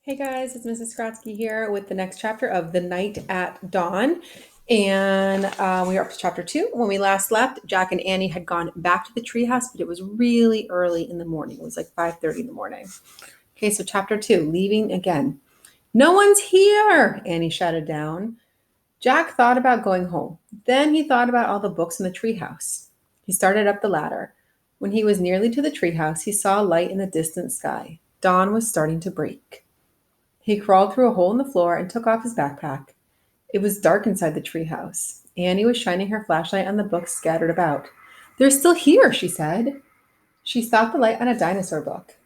Hey guys, it's Mrs. Skratsky here with the next chapter of The Night at Dawn. And we are up to chapter 2. When we last left, Jack and Annie had gone back to the treehouse, but it was really early in the morning. It was like 5:30 in the morning. Okay, so chapter 2, leaving again. No one's here, Annie shouted down. Jack thought about going home. Then he thought about all the books in the treehouse. He started up the ladder. When he was nearly to the treehouse, he saw a light in the distant sky. Dawn was starting to break. He crawled through a hole in the floor and took off his backpack. It was dark inside the treehouse. Annie was shining her flashlight on the books scattered about. They're still here, she said. She stopped the light on a dinosaur book.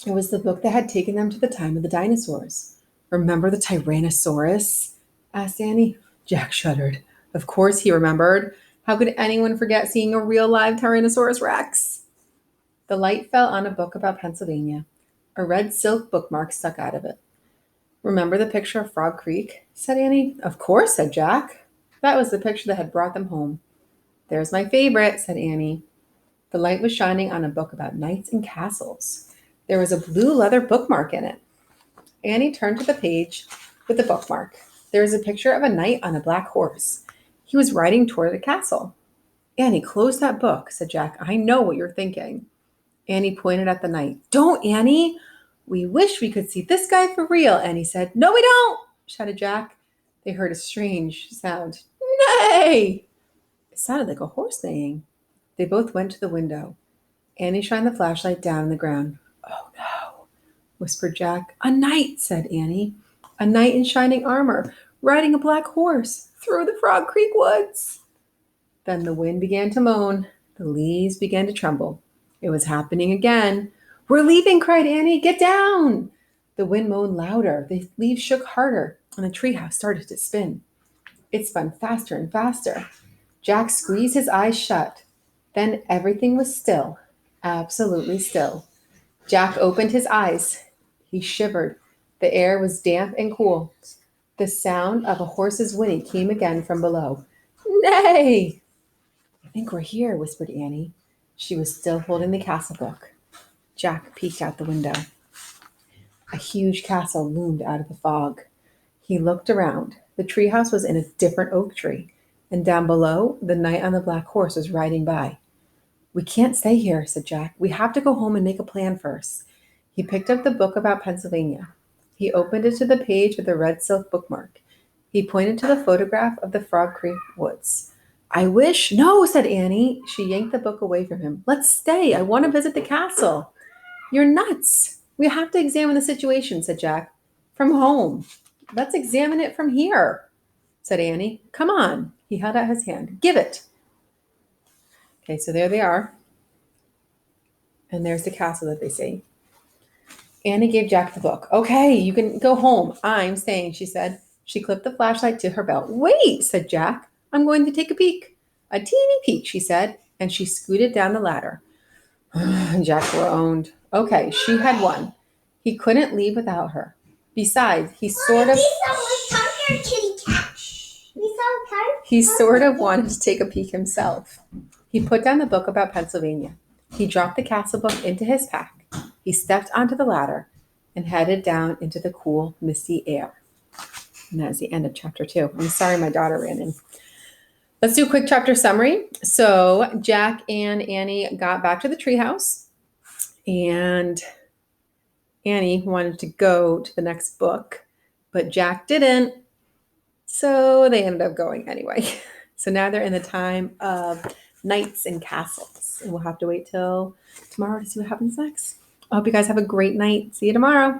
It was the book that had taken them to the time of the dinosaurs. Remember the Tyrannosaurus? Asked Annie. Jack shuddered. Of course he remembered. How could anyone forget seeing a real live Tyrannosaurus Rex? The light fell on a book about Pennsylvania. A red silk bookmark stuck out of it. Remember the picture of Frog Creek? Said Annie. Of course, said Jack. That was the picture that had brought them home. There's my favorite, said Annie. The light was shining on a book about knights and castles. There was a blue leather bookmark in it. Annie turned to the page with the bookmark. There was a picture of a knight on a black horse. He was riding toward a castle. Annie, close that book, said Jack. I know what you're thinking. Annie pointed at the knight. Don't, Annie! We wish we could see this guy for real, Annie said. No, we don't, shouted Jack. They heard a strange sound. Neigh! It sounded like a horse neighing. They both went to the window. Annie shined the flashlight down on the ground. Oh, no, whispered Jack. A knight, said Annie. A knight in shining armor, riding a black horse through the Frog Creek woods. Then the wind began to moan. The leaves began to tremble. It was happening again. We're leaving, cried Annie. Get down! The wind moaned louder. The leaves shook harder, and the treehouse started to spin. It spun faster and faster. Jack squeezed his eyes shut. Then everything was still, absolutely still. Jack opened his eyes. He shivered. The air was damp and cool. The sound of a horse's whinny came again from below. Nay! I think we're here, whispered Annie. She was still holding the castle book. Jack peeked out the window. A huge castle loomed out of the fog. He looked around. The treehouse was in a different oak tree, and down below, the knight on the black horse was riding by. We can't stay here, said Jack. We have to go home and make a plan first. He picked up the book about Pennsylvania. He opened it to the page with the red silk bookmark. He pointed to the photograph of the Frog Creek woods. I wish. No, said Annie. She yanked the book away from him. Let's stay. I want to visit the castle. You're nuts. We have to examine the situation, said Jack. From home. Let's examine it from here, said Annie. Come on. He held out his hand. Give it. Okay, so there they are. And there's the castle that they see. Annie gave Jack the book. Okay, you can go home. I'm staying, she said. She clipped the flashlight to her belt. Wait, said Jack. I'm going to take a peek. A teeny peek, she said, and she scooted down the ladder. Jack groaned. Okay, she had won. He couldn't leave without her. Besides, he sort of wanted to take a peek himself. He put down the book about Pennsylvania. He dropped the castle book into his pack. He stepped onto the ladder and headed down into the cool, misty air. And that is the end of chapter 2. I'm sorry my daughter ran in. Let's do a quick chapter summary. So Jack and Annie got back to the treehouse, and Annie wanted to go to the next book, but Jack didn't. So they ended up going anyway. So now they're in the time of knights and castles. And we'll have to wait till tomorrow to see what happens next. I hope you guys have a great night. See you tomorrow.